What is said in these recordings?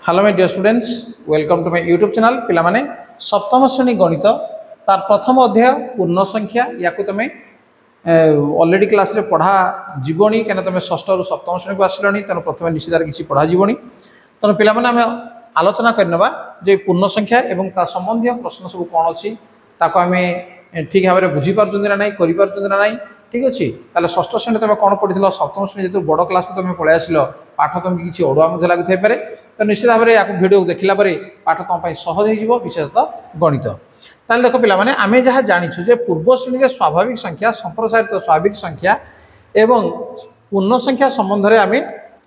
Hello my dear students, welcome to my YouTube channel. पिला माने सप्तम श्रेणी गणित तार प्रथम अध्याय पूर्ण संख्या या तुम ऑलरेडी क्लास रे पढ़ा जीवनी क्या तुम षष्ठ रु सप्तम श्रेणी को आसलानी तेणु प्रथम निश्चित किसी पढ़ा जीवनी। तेणु पिला माने आम आलोचना करनेबा जे पूर्ण संख्या एवं ता संबंधी प्रश्न सब कौन अच्छी ताको आम ठीक भाव में बुझी पार्छन्ति ना नहीं करि पार्छन्ति ना नहीं। ठीक अच्छे ताले षष्ठ श्रेणी तुम कौन पढ़ी सप्तम श्रेणी जो बड़ क्लास को तुम पलि आसिल पाठ तुमको किसी अड़ुआ लगी पारे तो निश्चित भाव में भिडियो देखला पाठ तुम सहज हो विशेषतः गणित। ताले देख पिला माने आमे जहाँ जानिछु जे पूर्व श्रेणी में स्वाभाविक संख्या संप्रसारित स्वाभाविक संख्या एवं पूर्ण संख्या संबंध में आम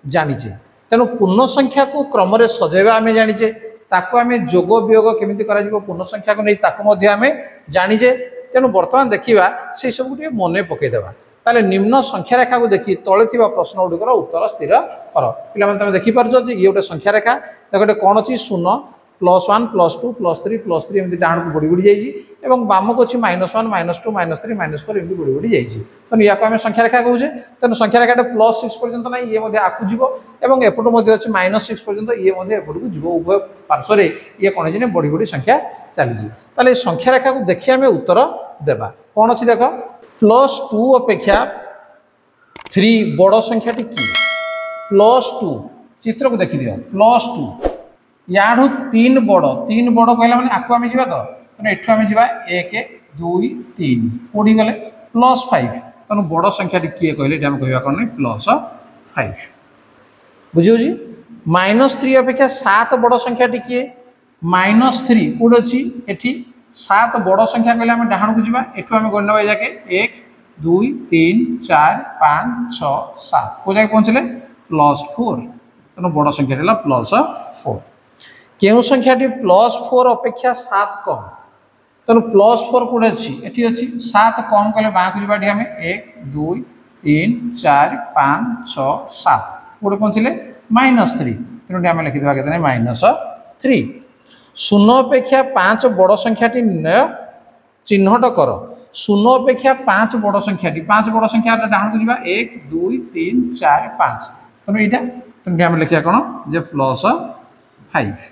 जानिचे। तेणु पूर्ण संख्या को क्रम सजैवा आम जानिचे ताको आम जोग वियोग केमिति करा जिवो पूर्ण संख्या को नहीं ताको मध्य आम जानिचे। तेणु बर्तमान देखा से सब गोटे मन पकईदेवा ताले निम्न संख्या रेखा को देखी तले थिबा प्रश्न गुड़िकर उत्तर स्थिर कर। पिला तुम देखिपार ये गोटे संख्या रेखा देखो कौन अच्छी 0 +1 +2 +3 एमती डाण को बढ़ी बढ़ी जाइए बाम को अच्छी -1 -2 -3 -4 एमती बढ़ी बढ़ी जाइए। तेणु या आम संख्या रेखा कहे तेणु संख्या रेखा +6 पर्यंत ना ये आकु जीव और एपटू अच्छी -6 पर्यंत ये एपटू जीव उभय पार्श्व ये कौन है बढ़ी बढ़ी संख्या चली संख्या रेखा को देखिए आम उत्तर देवा कौन अच्छी देख +2 अपेक्षा 3 बड़ संख्या टी +2 चित्र को देखी दियो +2 याडू 3 बड़ कहला माने आकु आम जा तो एठू आम जा 1 2 3 कोड़ी गले +5 तेणु बड़ संख्या किए कहले आम कह कौन +5 बुझी -3 अपेक्षा 7 बड़ संख्या किए -3 कौट अच्छी एठी 7 बड़ संख्या कहले आम डाण को जा एठू आम गणना जाके 1 2 3 4 5 6 7 को जाके पहुँचले +4 तेणु बड़ संख्या +4 केउ संख्याटी +4 अपेक्षा 7 कम तेणु +4 कौटे अच्छी एटी अच्छी 7 कम कले बाँ को जी आम 1 2 3 4 5 6 7 कौटे पहुँचले -3 तेणु आम लिखिदेवा के -3 0 अपेक्षा 5 बड़ संख्याटी निर्णय चिन्हट कर 0 अपेक्षा 5 बड़ संख्याटी 5 बड़ संख्या डाण को जी 1 2 3 4 5 तेणु यहाँ तेणु आम लिखा कौन जे +5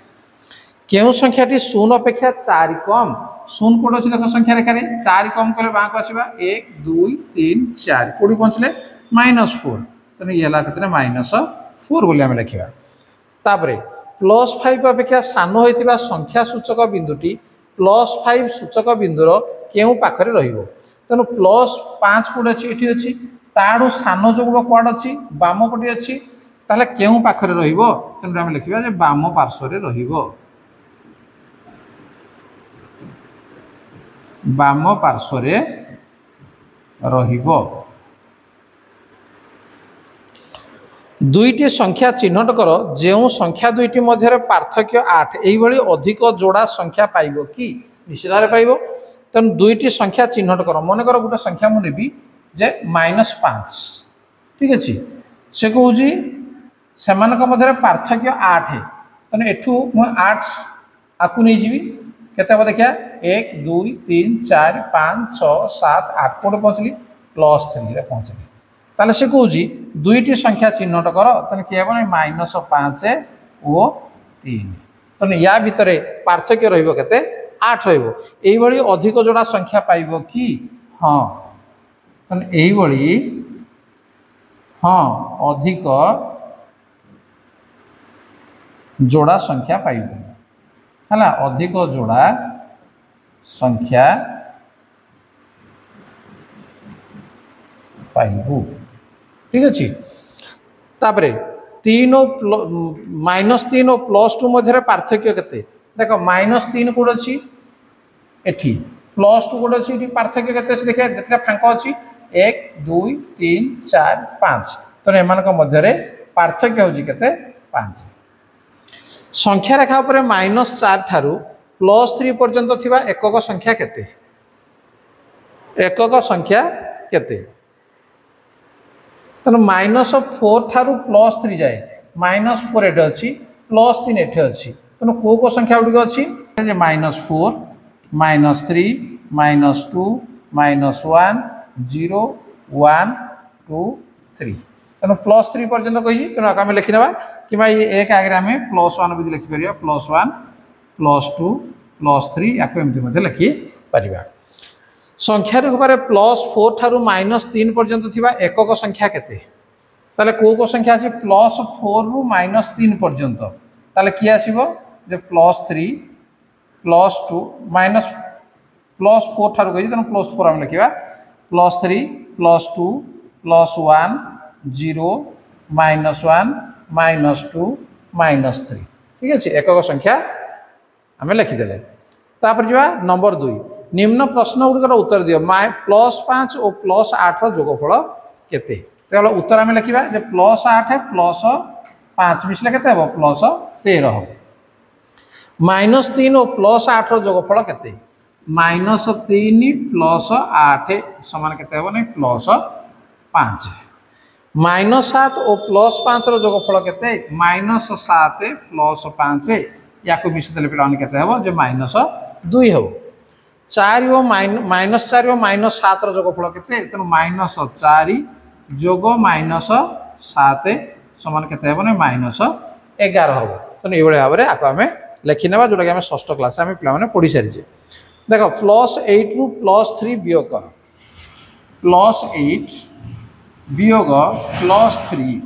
केउ संख्याटी 0 अपेक्षा 4 कम 0 कौट अच्छे देख संख्या रेखा 4 कम कले बाँ को आसवा 1 2 3 4 कौटी पहुँचले -4 तेणु ये -4 बोली आम लिखा। तापर +5 अपेक्षा सान होता संख्या सूचक बिंदुटी +5 सूचक बिंदुर केउ पाखरे रहिबो तेणु +5 कौट अच्छी ये अच्छी ताड़ू सान जो गुड़ कौड़ अच्छी बाम पटे अच्छी ताहले केउ पाखरे रहिबो तेणु आम लिखा जे बाम पार्श्व रहिबो बाम पार्श्व रहिबो। दुईटी संख्या चिन्हट कर जो संख्या दुईटी मध्य पार्थक्य 8 यही अधिक जोड़ा संख्या पाइब कि निश्चित भाव पाइब। तेणु दुईटी संख्या चिन्हट कर मन कर गोटे संख्या मुझे नेबी जे -5 ठीक अच्छे से कहूँ से मध्य पार्थक्य 8 तेणु एठू मुझे 8 आकु नहीं जीवी केते देखिया 1 2 3 4 5 6 7 8 कौटे पहुँचली +3 पहुँचली ताले से कहूँ दुईटी संख्या चिन्हट कर तेना किए -5 और 3 तेना या भितर पार्थक्य रहिबो 8 रहिबो एई अधिक जोड़ा संख्या पाइब कि हाँ तेना एई हाँ अधिक जोड़ा संख्या पाइब है अधिक जोड़ा संख्या पाइबू ठीक अच्छे। तापर 3 -3 और +2 मध्य पार्थक्य केते देख -3 कौट अच्छी एठी +2 कौट अच्छी पार्थक्य केते देखिए जितना फांक अच्छी 1 2 3 4 5 तेणु एम मध्य पार्थक्य होते 5। संख्या रेखा पर -4 ठारू +3 पर्यंत थिबा एकक संख्या केते एकक संख्या केते तेणु -4 ठारू +3 जाए -4 एटे अच्छी +3 एटे अच्छी तेणु को संख्या गुड़िक अच्छी -4 -3 -2 -1 0 1 2 3 तेणु +3 पर्यंत कही तेणु आम लिखिने कि एक आगे आम +1 भी लिखिपर +1 +2 +3 या एमती लिखिपर संख्या रूप +4 ठारू -3 पर्यंत थिबा एकक संख्या केते ताले को संख्या अछि +4 रु -3 पर्यंत ताले कि आसीबो जे +3 +2 +4 ठारू कहि तन +4 हम लिखिबा +3 +2 +1 0 -1 -2 -3 ठीक है एकक संख्या आम लिखिदे तापर जा नंबर 2 निम्न प्रश्न गुड़िकर उत्तर दियो +5 और +8 जोगफल केते तो उत्तर आम लिखा जे +8 +5 मिसले केते हम +13 हम -3 और +8 जोगफल केते -3 +8 समान केते हम +5 -7 और +5 जोगफल केते -7 +5 या मिसदेले पे केते हम जे -2 हम 4 और -4 और -7 जोगफल केते तेणु -4 जोग -7 समान केते हम -11 हम तेणु ये भाव में आपको आम लिखी ना जोटा कि आम षष्ठ क्लास पे पढ़ी सारी देख +8 रु +3 वियोग कर +8 वियोग +3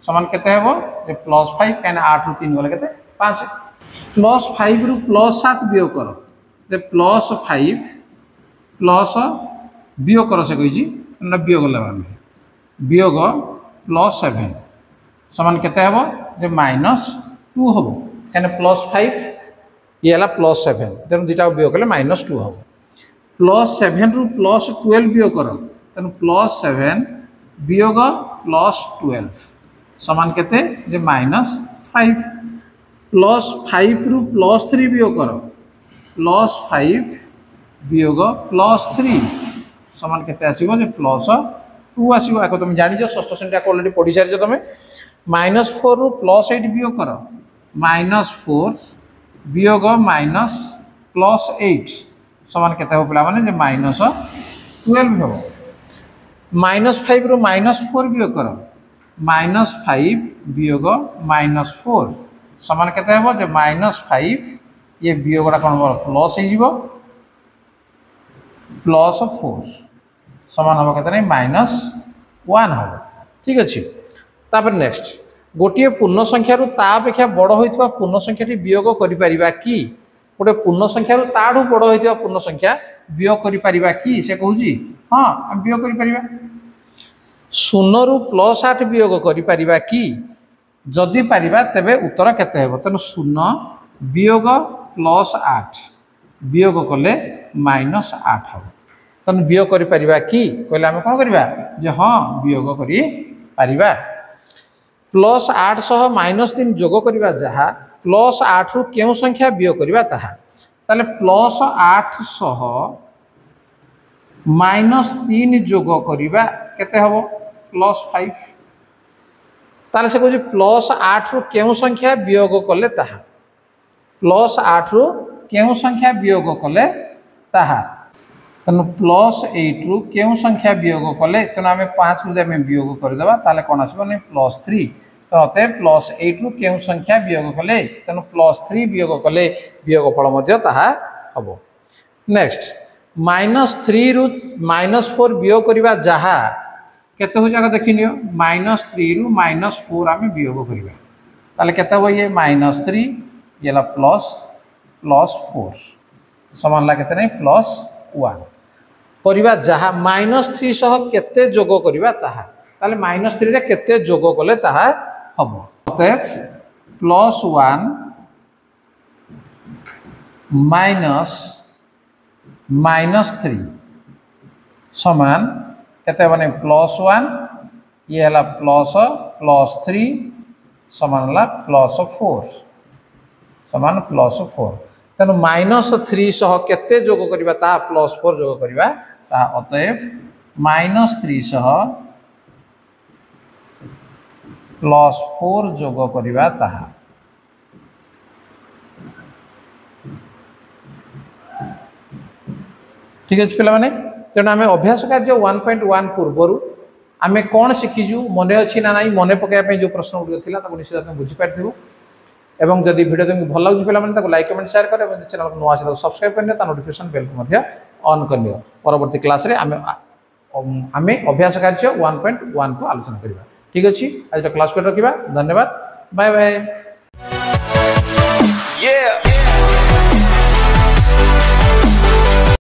समान केते हम +5 कहीं 8 रु 3 गले केते 5 +5 रु +7 वियोग कर +5 प्लस वियोग कर से कही वियोग लेवा वियोग +7 समान केते हम जे -2 हम कहीं +5 ये है +7 तेणु दुटा वियोग कले -2 हम +7 रु +12 वियोग कर तेणु +7 वियोग +12 समान केते जे -5 +5 रु +3 वियोग कर +5 वियोग +3 समान केते आसीबो जे +2 आसीबो आको तुम जानि जो षष्ठ श्रेणी को ऑलरेडी पढ़ी सारी तुम -4 रु +8 वियोग कर -4 वियोग -+8 समान केते हो पिला माने जे -12 हो -5 रु -4 वियोग कर -5 वियोग -4 समान केते हो जे -5 ये वियोगटा कौन प्लस हो +4 समान हम कहते -1 हम ठीक अच्छे तापर नेक्स्ट गोटे पूर्ण संख्या तापेक्षा बड़ होता पूर्ण संख्याटी वियोग कर गोटे पूर्ण संख्या ताठू बड़ होता पूर्ण संख्या वियोग कर कि से कहूँ हाँ वियोग कर 0 रु +8 वियोग कर कि जदि पारिबा तेबे उत्तर केते हेबो तेनु 0 वियोग +8 वियोग कले -8 हम तेणु वियोग कर कि कहले आम कौन करवा जे हाँ वियोग कर +8 सह -3 जोग करवा जहाँ +8 रु क्यों संख्या वियोग करवा ताहा ताले +8 सह -3 जोग करवा केते हबो +5 ताले से कहूँ +8 रु क्यों संख्या वियोग कले ताहा +8 रु क्यों संख्या वियोग कले ताहा तेणु +8 रु क्यों संख्या वियोग कले तेणु आम 5 रु आम वियोग करदे ताले कौन आसो +3 तो अतः +8 रु क्यों संख्या वियोग कले तेणु +3 वियोग कले वियोगफल ताहा हम नेक्स्ट -3 रु -4 वियोग करवा जहाँ केते हो जाक देखि नियो -3 रु -4 आम वियोग करवा ताले केते हो ये -3 ये +4 समान ला केते नहीं +1 करवा जहाँ -3 सह केते जोग करवा ताहा ताले -3 रे केते जोग कले ताहा हम अतः +1 -3 समान केते माने +1 ये है +3 समान ला +4 समान +4 तेणु -3 सह केते जोग करवा ता +4 जोग करवा ता अतएव -3 सह +4 जोग करवा ताहा ठीक है पे तेणु आम अभ्यास कार्य 1.1 पूर्वर आम कौन शिखीजु मन अच्छी ना ना मन पकड़ जो प्रश्न गुड़िक थी निश्चित तुम बुझीपार एवं जदि वीडियो तुमको भल लगे पे लाइक कमेंट शेयर कर चैनल को नुआ से सब्सक्राइब करनी नोटिफिकेशन बेल को ऑन करनी परवर्ती क्लास रे आम अभ्यास कार्य 1.1 को आलोचना करवा। ठीक अच्छे आज क्लास को रखा। धन्यवाद। Bye bye.